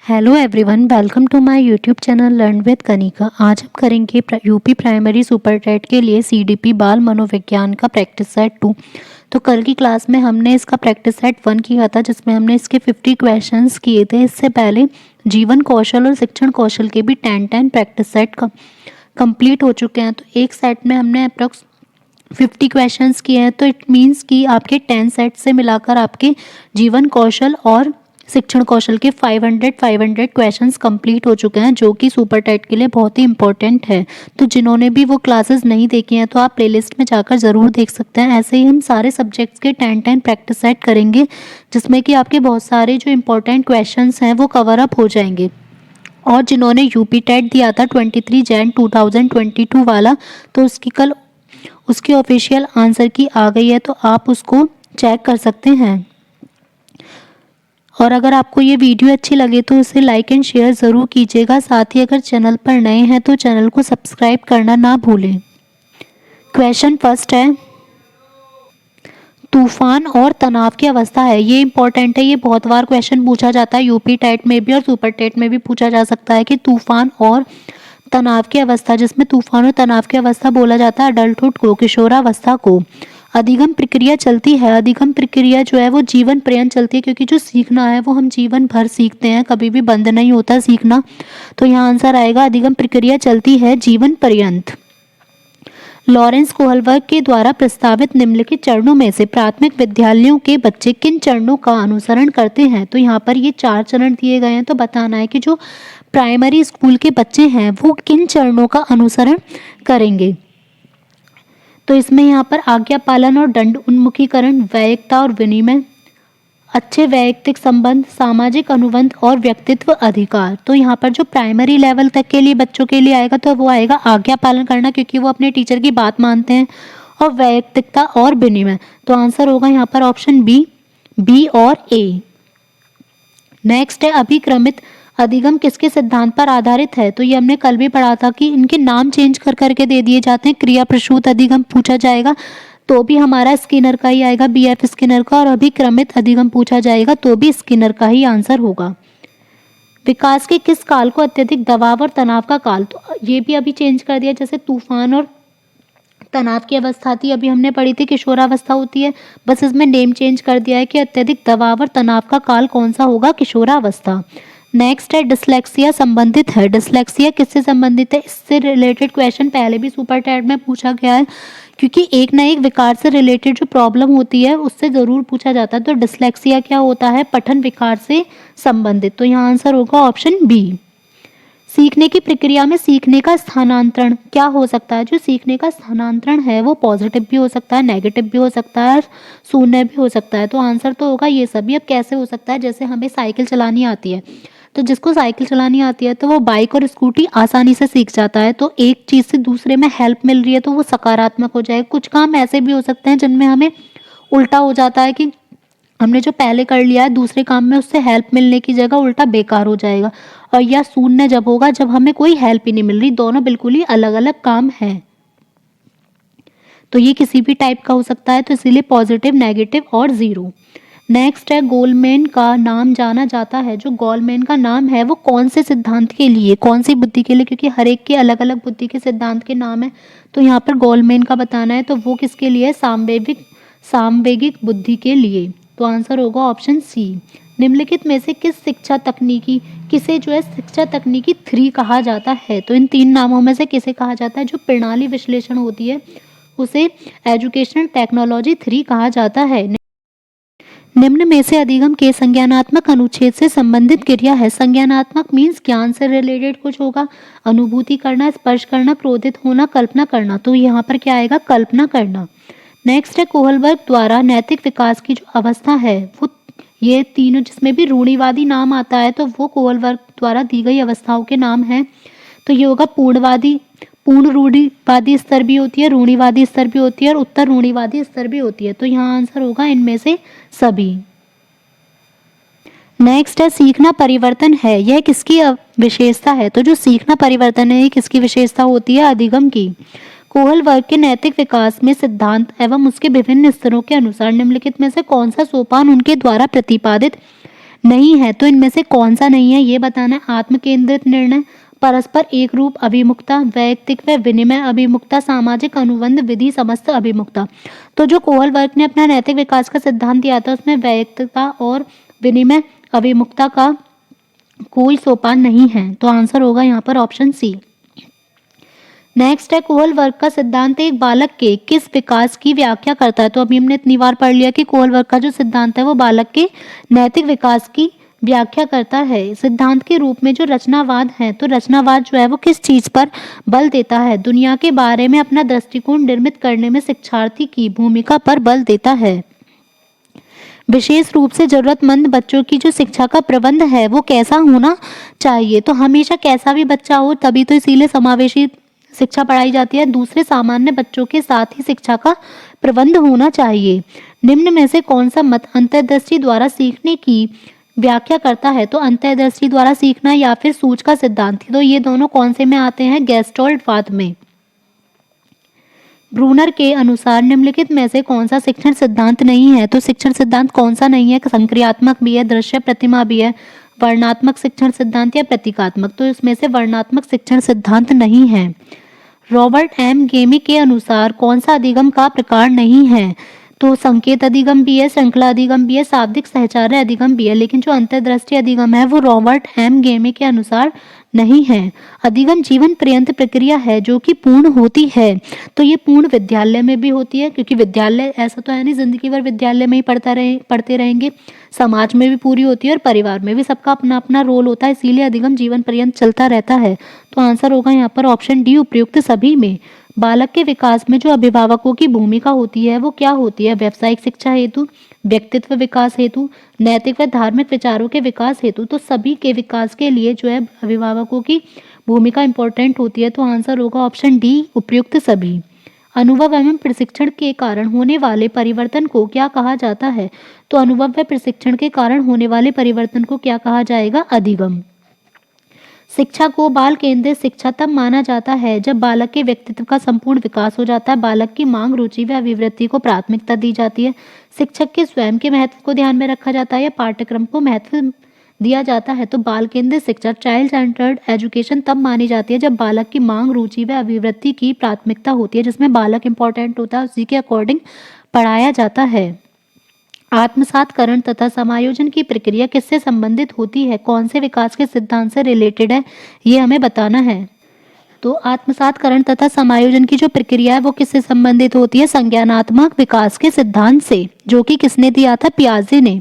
Hello everyone, welcome to my YouTube channel learn with Kanika. आज हम करेंगे यूपी प्राइमरी सुपर टेट के लिए सीडीपी बाल मनोविज्ञान का प्रैक्टिस सेट 2। तो कल की क्लास में हमने इसका प्रैक्टिस सेट 1 किया था, जिसमें हमने इसके 50 क्वेश्चंस किए थे। इससे पहले जीवन कौशल और शिक्षण कौशल के भी 10 प्रैक्टिस सेट कंप्लीट हो चुके हैं। तो एक सेट में हमने अप्रॉक्स 50 क्वेश्चंस किए हैं, तो इट मीन्स कि आपके 10 सेट से मिलाकर आपके जीवन कौशल और शिक्षण कौशल के 500 क्वेश्चंस कंप्लीट हो चुके हैं, जो कि सुपर टेट के लिए बहुत ही इंपॉर्टेंट है। तो जिन्होंने भी वो क्लासेस नहीं देखी हैं तो आप प्लेलिस्ट में जाकर ज़रूर देख सकते हैं। ऐसे ही हम सारे सब्जेक्ट्स के 10 प्रैक्टिस सेट करेंगे, जिसमें कि आपके बहुत सारे जो इंपॉर्टेंट क्वेश्चंस हैं वो कवर अप हो जाएंगे। और जिन्होंने यूपी टेट दिया था 23 जैन 2022 वाला, तो उसकी ऑफिशियल आंसर की आ गई है, तो आप उसको चेक कर सकते हैं। और अगर आपको ये वीडियो अच्छी लगे तो इसे लाइक एंड शेयर ज़रूर कीजिएगा। साथ ही अगर चैनल पर नए हैं तो चैनल को सब्सक्राइब करना ना भूलें। क्वेश्चन फर्स्ट है, तूफान और तनाव की अवस्था है। ये इंपॉर्टेंट है, ये बहुत बार क्वेश्चन पूछा जाता है यूपी टेट में भी और सुपर टेट में भी पूछा जा सकता है कि तूफान और तनाव की अवस्था, जिसमें तूफान और तनाव की अवस्था बोला जाता है अडल्टहुड को, किशोरावस्था को, अधिगम प्रक्रिया चलती है। अधिगम प्रक्रिया जो है वो जीवन पर्यंत चलती है, क्योंकि जो सीखना है वो हम जीवन भर सीखते हैं, कभी भी बंद नहीं होता सीखना। तो यहाँ आंसर आएगा अधिगम प्रक्रिया चलती है जीवन पर्यंत। लॉरेंस कोहलबर्ग के द्वारा प्रस्तावित निम्नलिखित चरणों में से प्राथमिक विद्यालयों के बच्चे किन चरणों का अनुसरण करते हैं। तो यहाँ पर ये 4 चरण दिए गए हैं, तो बताना है कि जो प्राइमरी स्कूल के बच्चे हैं वो किन चरणों का अनुसरण करेंगे। तो इसमें यहाँ पर आज्ञा पालन और दंड उन्मुखीकरण, वैयक्ता और विनिमय, अच्छे वैयक्तिक संबंध, सामाजिक अनुबंध और व्यक्तित्व अधिकार। तो यहाँ पर जो प्राइमरी लेवल तक के लिए बच्चों के लिए आएगा तो वो आएगा आज्ञा पालन करना, क्योंकि वो अपने टीचर की बात मानते हैं, और वैयक्तिकता और विनिमय। तो आंसर होगा यहाँ पर ऑप्शन बी और ए। नेक्स्ट है, अभिक्रमित अधिगम किसके सिद्धांत पर आधारित है। तो ये हमने कल भी पढ़ा था कि इनके नाम चेंज कर करके दे दिए जाते हैं। क्रिया प्रसूत अधिगम पूछा जाएगा तो भी हमारा स्किनर का ही आएगा, बीएफ स्किनर का, और अभिक्रमित अधिगम पूछा जाएगा तो भी स्किनर का ही आंसर होगा। विकास के किस काल को अत्यधिक दबाव और तनाव का काल, तो ये भी अभी चेंज कर दिया। जैसे तूफान और तनाव की अवस्था थी, अभी हमने पढ़ी थी किशोरावस्था होती है, बस इसमें नेम चेंज कर दिया है कि अत्यधिक दबाव और तनाव का काल कौन सा होगा, किशोरावस्था। नेक्स्ट है, डिसलेक्सिया संबंधित है। डिसलेक्सिया किससे संबंधित है, इससे रिलेटेड क्वेश्चन पहले भी सुपर टेट में पूछा गया है, क्योंकि एक ना एक विकार से रिलेटेड जो प्रॉब्लम होती है उससे ज़रूर पूछा जाता है। तो डिसलेक्सिया क्या होता है, पठन विकार से संबंधित। तो यहाँ आंसर होगा ऑप्शन बी। सीखने की प्रक्रिया में सीखने का स्थानांतरण क्या हो सकता है। जो सीखने का स्थानांतरण है वो पॉजिटिव भी हो सकता है, नेगेटिव भी हो सकता है, शून्य भी हो सकता है। तो आंसर तो होगा ये सभी। अब कैसे हो सकता है, जैसे हमें साइकिल चलानी आती है, तो जिसको साइकिल चलानी आती है तो वो बाइक और स्कूटी आसानी से सीख जाता है। तो एक चीज़ से दूसरे में हेल्प मिल रही है तो वो सकारात्मक हो जाएगा। कुछ काम ऐसे भी हो सकते हैं जिनमें हमें उल्टा हो जाता है कि हमने जो पहले कर लिया है दूसरे काम में उससे हेल्प मिलने की जगह उल्टा बेकार हो जाएगा। और यह शून्य जब होगा जब हमें कोई हेल्प ही नहीं मिल रही, दोनों बिल्कुल ही अलग अलग काम है। तो ये किसी भी टाइप का हो सकता है, तो इसीलिए पॉजिटिव, नेगेटिव और जीरो। नेक्स्ट है, गोलमैन का नाम जाना जाता है। जो गोलमैन का नाम है वो कौन से सिद्धांत के लिए, कौन सी बुद्धि के लिए, क्योंकि हर एक के अलग अलग बुद्धि के सिद्धांत के नाम है। तो यहाँ पर गोलमैन का बताना है, तो वो किसके लिए, सामवेगिक बुद्धि के लिए। तो आंसर होगा ऑप्शन सी। निम्नलिखित में से किसे जो है शिक्षा तकनीकी 3 कहा जाता है। तो इन 3 नामों में से किसे कहा जाता है, जो प्रणाली विश्लेषण होती है उसे एजुकेशनल टेक्नोलॉजी 3 कहा जाता है। निम्न में से अधिगम के संज्ञानात्मक अनुच्छेद से संबंधित क्रिया है। संज्ञानात्मक मीन्स ज्ञान से रिलेटेड कुछ होगा, अनुभूति करना, स्पर्श करना, क्रोधित होना, कल्पना करना। तो यहाँ पर क्या आएगा, कल्पना करना। नेक्स्ट है, कोहलबर्ग द्वारा नैतिक विकास की जो अवस्था है वो, ये तीनों जिसमें भी रूढ़िवादी नाम आता है तो वो कोहलबर्ग द्वारा दी गई अवस्थाओं के नाम हैं। तो ये होगा पूर्ण रूढ़िवादी स्तर भी होती है, रूढ़िवादी स्तर भी होती है, और उत्तर रूढ़िवादी स्तर भी होती है। तो यहाँ आंसर होगा इनमें से सभी। नेक्स्ट है, सीखना परिवर्तन है, यह किसकी विशेषता है। तो जो सीखना परिवर्तन है ये किसकी विशेषता होती है, अधिगम की। कोहलबर्ग के नैतिक विकास में सिद्धांत एवं उसके विभिन्न स्तरों के अनुसार निम्नलिखित में से कौन सा सोपान उनके द्वारा प्रतिपादित नहीं है, तो इनमें से कौन सा नहीं है ये बताना है। आत्म केंद्रित निर्णय, परस्पर एक रूप अभिमुखता, वैयक्तिक व विनिमय अभिमुखता, सामाजिक अनुबंध विधि समस्त अभिमुखता। तो जो कोहल वर्ग ने अपना नैतिक विकास का सिद्धांत दिया था उसमें वैयक्तिकता और विनिमय अभिमुखता का कोई सोपान नहीं है, तो आंसर होगा यहाँ पर ऑप्शन सी। नेक्स्ट है, कोहल वर्ग का सिद्धांत एक बालक के किस विकास की व्याख्या करता है। तो अभी हमने इतनी बार पढ़ लिया कि कोहल वर्ग का जो सिद्धांत है वो बालक के नैतिक विकास की व्याख्या करता है। सिद्धांत के रूप में जो रचनावाद है, तो रचनावाद जो है वो किस चीज पर बल देता है, दुनिया के बारे में अपना दृष्टिकोण निर्मित करने में शिक्षार्थी की भूमिका पर बल देता है। विशेष रूप से जरूरतमंद बच्चों की जो शिक्षा का प्रबंध है वो कैसा होना चाहिए, तो हमेशा कैसा भी बच्चा हो, तभी तो इसीलिए समावेशी शिक्षा पढ़ाई जाती है। दूसरे सामान्य बच्चों के साथ ही शिक्षा का प्रबंध होना चाहिए। निम्न में से कौन सा मत अंतर्दृष्टि द्वारा सीखने की व्याख्या करता है, तो अंतर्दृष्टि द्वारा सीखना या फिर सूझ का सिद्धांत, तो ये दोनों कौन से में आते हैं, गेस्टोल्ट वाद में। ब्रूनर के अनुसार निम्नलिखित में से कौन सा शिक्षण सिद्धांत नहीं है, तो शिक्षण सिद्धांत कौन सा नहीं है, संक्रियात्मक भी है, दृश्य प्रतिमा भी है, वर्णात्मक शिक्षण सिद्धांत या प्रतीकात्मक, तो इसमें से वर्णात्मक शिक्षण सिद्धांत नहीं है। रॉबर्ट एम गेमी के अनुसार कौन सा अधिगम का प्रकार नहीं है, तो संकेत अधिगम भी है, श्रृंखला अधिगम भी है, शाब्दिक सहचार्य अधिगम भी है, लेकिन जो अंतर्दृष्टि अधिगम है वो रॉबर्ट एम गेमी के अनुसार नहीं है। अधिगम जीवन पर्यंत प्रक्रिया है जो कि पूर्ण होती है, तो ये पूर्ण विद्यालय में भी होती है, क्योंकि विद्यालय ऐसा तो है नहीं जिंदगी भर विद्यालय में ही पढ़ते रहेंगे, समाज में भी पूरी होती है और परिवार में भी सबका अपना अपना रोल होता है, इसीलिए अधिगम जीवन पर्यंत चलता रहता है। तो आंसर होगा यहाँ पर ऑप्शन डी, उपयुक्त सभी में। बालक के विकास में जो अभिभावकों की भूमिका होती है वो क्या होती है, व्यावसायिक शिक्षा हेतु, व्यक्तित्व विकास हेतु, नैतिक व धार्मिक विचारों के विकास हेतु, तो सभी के विकास के लिए जो है अभिभावकों की भूमिका इंपॉर्टेंट होती है, तो आंसर होगा ऑप्शन डी, उपयुक्त सभी। अनुभव एवं प्रशिक्षण के कारण होने वाले परिवर्तन को क्या कहा जाता है, तो अनुभव व प्रशिक्षण के कारण होने वाले परिवर्तन को क्या कहा जाएगा, अधिगम। शिक्षा को बाल केंद्रित शिक्षा तब माना जाता है जब बालक के व्यक्तित्व का संपूर्ण विकास हो जाता है, बालक की मांग, रुचि व अभिवृत्ति को प्राथमिकता दी जाती है, शिक्षक के स्वयं के महत्व को ध्यान में रखा जाता है या पाठ्यक्रम को महत्व दिया जाता है। तो बाल केंद्रित शिक्षा, चाइल्ड सेंटर्ड एजुकेशन तब मानी जाती है जब बालक की मांग, रुचि व अभिवृत्ति की प्राथमिकता होती है, जिसमें बालक इंपॉर्टेंट होता है, उसी के अकॉर्डिंग पढ़ाया जाता है। आत्मसातकरण तथा समायोजन की प्रक्रिया किससे संबंधित होती है, कौन से विकास के सिद्धांत से रिलेटेड है, ये हमें बताना है। तो आत्मसातकरण तथा समायोजन की जो प्रक्रिया है वो किससे संबंधित होती है, संज्ञानात्मक विकास के सिद्धांत से, जो कि किसने दिया था, पियाजे ने।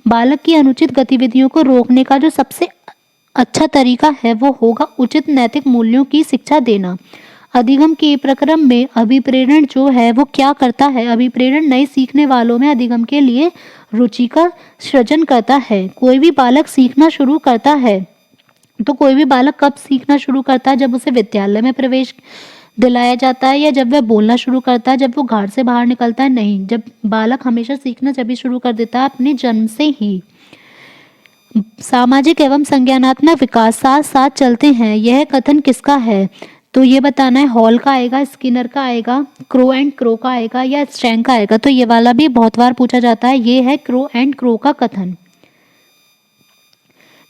बालक की अनुचित गतिविधियों को रोकने का जो सबसे अच्छा तरीका है वो होगा उचित नैतिक मूल्यों की शिक्षा देना। अधिगम के प्रक्रम में अभिप्रेरण जो है वो क्या करता है, अभिप्रेरण नए सीखने वालों में अधिगम के लिए रुचि का सृजन करता है। कोई भी बालक सीखना शुरू करता है, तो कोई भी बालक कब सीखना शुरू करता है, जब उसे विद्यालय में प्रवेश दिलाया जाता है, या जब वह बोलना शुरू करता है, जब वो घर से बाहर निकलता है, नहीं, जब बालक हमेशा सीखना जब भी शुरू कर देता है अपने जन्म से ही। सामाजिक एवं संज्ञानात्मक विकास साथ साथ चलते हैं, यह कथन किसका है, तो ये बताना है, हॉल का आएगा, स्किनर का आएगा, क्रो एंड क्रो का आएगा या स्ट्रैंग का आएगा, तो ये वाला भी बहुत बार पूछा जाता है, ये है क्रो एंड क्रो का कथन।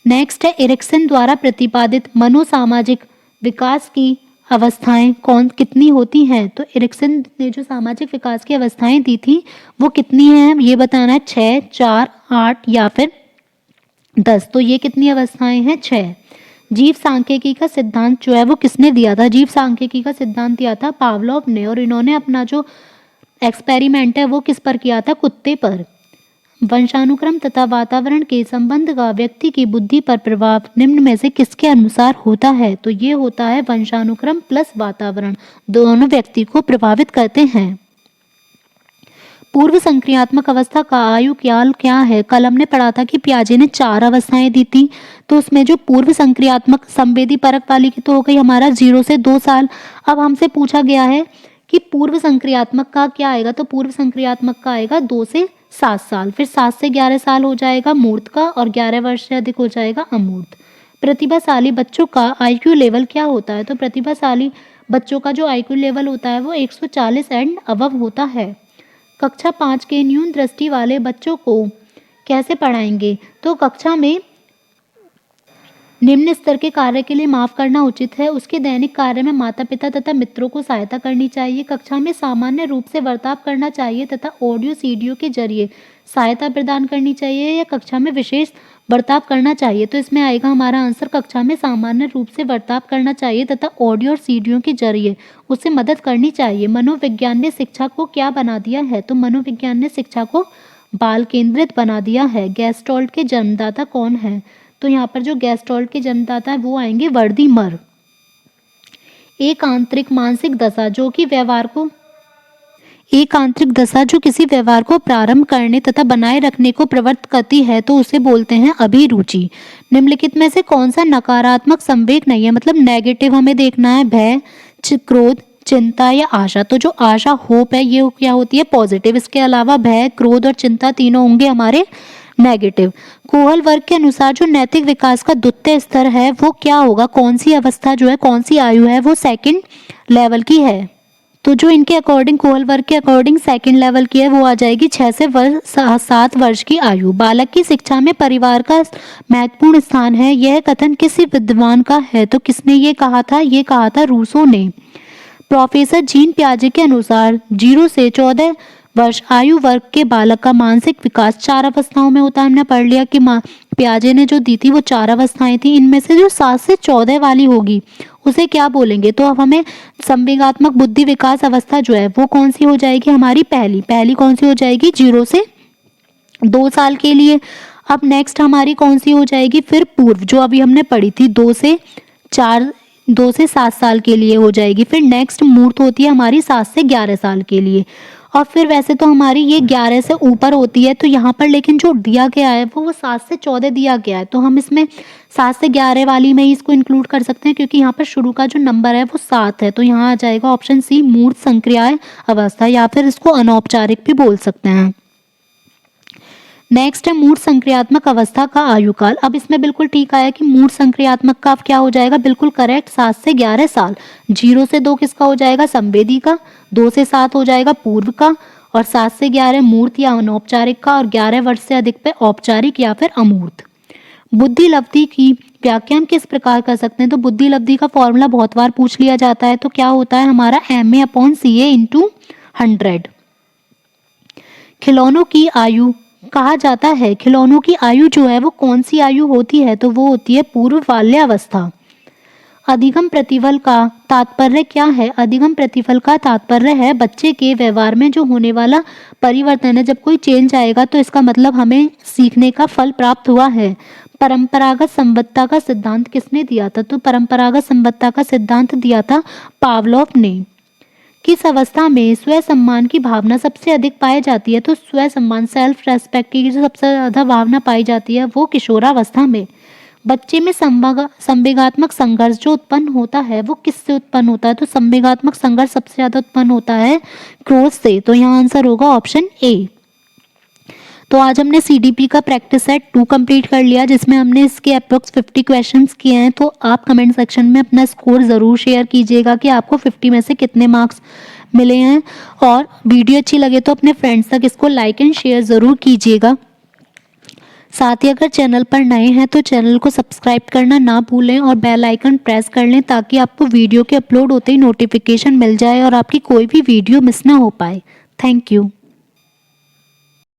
नेक्स्ट है, एरिक्सन द्वारा प्रतिपादित मनोसामाजिक विकास की अवस्थाएं कितनी होती हैं, तो एरिक्सन ने जो सामाजिक विकास की अवस्थाएं दी थी वो कितनी हैं, ये बताना है, 6, 4, 8 या फिर 10, तो ये कितनी अवस्थाएं हैं, 6। जीव सांख्यिकी का सिद्धांत जो है वो किसने दिया था, जीव सांख्यिकी का सिद्धांत दिया था पावलोव ने, और इन्होंने अपना जो एक्सपेरिमेंट है वो किस पर किया था, कुत्ते पर। वंशानुक्रम तथा वातावरण के संबंध का व्यक्ति की बुद्धि पर प्रभाव निम्न में से किसके अनुसार होता है, तो ये होता है वंशानुक्रम प्लस वातावरण, दोनों व्यक्ति को प्रभावित करते हैं। पूर्व संक्रियात्मक अवस्था का आयु काल क्या है, कल हमने पढ़ा था कि पियाजे ने 4 अवस्थाएं दी थी, तो उसमें जो पूर्व संक्रियात्मक संवेदी परक वाली की तो हो गई हमारा 0 से 2 साल। अब हमसे पूछा गया है कि पूर्व संक्रियात्मक का क्या आएगा, तो पूर्व संक्रियात्मक का आएगा 2 से 7 साल, फिर 7 से 11 साल हो जाएगा मूर्त का, और 11 वर्ष से अधिक हो जाएगा अमूर्त। प्रतिभाशाली बच्चों का IQ लेवल क्या होता है, तो प्रतिभाशाली बच्चों का जो IQ लेवल होता है वो 140 एंड अबव होता है। कक्षा 5 के न्यून दृष्टि वाले बच्चों को कैसे पढ़ाएंगे? तो कक्षा में निम्न स्तर के कार्य के लिए माफ करना उचित है। उसके दैनिक कार्य में माता पिता तथा मित्रों को सहायता करनी चाहिए। कक्षा में सामान्य रूप से बर्ताव करना चाहिए तथा ऑडियो सीडियो के जरिए सहायता प्रदान करनी चाहिए या कक्षा में विशेष बर्ताव करना चाहिए। तो इसमें आएगा हमारा आंसर कक्षा में सामान्य रूप से बर्ताव करना चाहिए तथा ऑडियो और सीडियो के जरिए उससे मदद करनी चाहिए। मनोविज्ञान ने शिक्षा को क्या बना दिया है? तो मनोविज्ञान ने शिक्षा को बाल केंद्रित बना दिया है। गेस्टोल्ट के जन्मदाता कौन है? तो यहाँ पर जो गेस्टोल्ट के जन्मदाता है वो आएंगे वर्दीमर। एक आंतरिक मानसिक दशा जो कि व्यवहार को एक आंतरिक दशा जो किसी व्यवहार को प्रारंभ करने तथा बनाए रखने को प्रवृत्त करती है तो उसे बोलते हैं अभिरुचि। निम्नलिखित में से कौन सा नकारात्मक संवेग नहीं है? मतलब नेगेटिव हमें देखना है। भय, क्रोध, चिंता या आशा। तो जो आशा होप है ये क्या होती है? पॉजिटिव। इसके अलावा भय, क्रोध और चिंता तीनों होंगे हमारे नेगेटिव। कोहल वर्ग के अनुसार जो नैतिक विकास का द्वितीय स्तर है वो क्या होगा? कौन सी अवस्था जो है, कौन सी आयु है वो सेकंड लेवल की है। तो जो इनके अकॉर्डिंग, कोहल वर्ग के अकॉर्डिंग सेकंड लेवल की है वो आ जाएगी 6 से 7 वर्ष की आयु। बालक की शिक्षा में परिवार का महत्वपूर्ण स्थान है, यह कथन किसी विद्वान का है? तो किसने ये कहा था? ये कहा था रूसो ने। प्रोफेसर जीन पियाजे के अनुसार 0 से 14 वर्ष आयु वर्ग के बालक का मानसिक विकास 4 अवस्थाओं में होता है। हमने पढ़ लिया कि पियाजे ने जो दी थी वो 4 अवस्थाएं थी। इनमें से जो 7 से 14 वाली होगी उसे क्या बोलेंगे? तो अब हमें संवेगात्मक बुद्धि विकास अवस्था जो है वो कौन सी हो जाएगी? हमारी पहली कौन सी हो जाएगी? 0 से 2 साल के लिए। अब नेक्स्ट हमारी कौन सी हो जाएगी? फिर पूर्व, जो अभी हमने पढ़ी थी 2 से 7 साल के लिए हो जाएगी। फिर नेक्स्ट मूर्त होती है हमारी 7 से 11 साल के लिए। और फिर वैसे तो हमारी ये 11 से ऊपर होती है, तो यहाँ पर लेकिन जो दिया गया है वो 7 से 14 दिया गया है, तो हम इसमें 7 से 11 वाली में ही इसको इंक्लूड कर सकते हैं क्योंकि यहाँ पर शुरू का जो नंबर है वो 7 है। तो यहाँ आ जाएगा ऑप्शन सी, मूर्त संक्रियाएं अवस्था, या फिर इसको अनौपचारिक भी बोल सकते हैं। नेक्स्ट है मूर्त संक्रियात्मक अवस्था का आयुकाल। अब इसमें बिल्कुल ठीक आया कि मूर्त संक्रियात्मक का क्या हो जाएगा? बिल्कुल करेक्ट, 7 से 11 साल। 0 से 2 किसका हो जाएगा? संवेदी का। 2 से 7 हो जाएगा पूर्व का, और 7 से 11 मूर्त या अनौपचारिक का, और 11 वर्ष से अधिक पे औपचारिक या फिर अमूर्त। बुद्धि लब्धि की व्याख्या हम किस प्रकार कर सकते हैं? तो बुद्धि लब्धि का फॉर्मूला बहुत बार पूछ लिया जाता है, तो क्या होता है हमारा? MA/CA × 100। खिलौनों की आयु कहा जाता है, खिलौनों की आयु जो है वो कौन सी आयु होती है? तो वो होती है पूर्व बाल्यावस्था। अधिगम प्रतिफल का तात्पर्य क्या है? अधिगम प्रतिफल का तात्पर्य है बच्चे के व्यवहार में जो होने वाला परिवर्तन है। जब कोई चेंज आएगा तो इसका मतलब हमें सीखने का फल प्राप्त हुआ है। परंपरागत संबद्धता का सिद्धांत किसने दिया था? तो परंपरागत संबद्धता का सिद्धांत दिया था पावलोव ने। किस अवस्था में स्व सम्मान की भावना सबसे अधिक पाई जाती है? तो स्व सम्मान, सेल्फ रेस्पेक्ट की जो सबसे ज़्यादा भावना पाई जाती है वो किशोरावस्था में। बच्चे में संवेगात्मक संघर्ष जो उत्पन्न होता है वो किससे उत्पन्न होता है? तो संवेगात्मक संघर्ष सबसे ज़्यादा उत्पन्न होता है क्रोध से। तो यहाँ आंसर होगा ऑप्शन ए। तो आज हमने CDP का प्रैक्टिस सेट 2 कंप्लीट कर लिया, जिसमें हमने इसके अप्रोक्स 50 क्वेश्चंस किए हैं। तो आप कमेंट सेक्शन में अपना स्कोर ज़रूर शेयर कीजिएगा कि आपको 50 में से कितने मार्क्स मिले हैं, और वीडियो अच्छी लगे तो अपने फ्रेंड्स तक इसको लाइक एंड शेयर ज़रूर कीजिएगा। साथ ही अगर चैनल पर नए हैं तो चैनल को सब्सक्राइब करना ना भूलें और बेल आइकन प्रेस कर लें ताकि आपको वीडियो के अपलोड होते ही नोटिफिकेशन मिल जाए और आपकी कोई भी वीडियो मिस ना हो पाए। Thank you.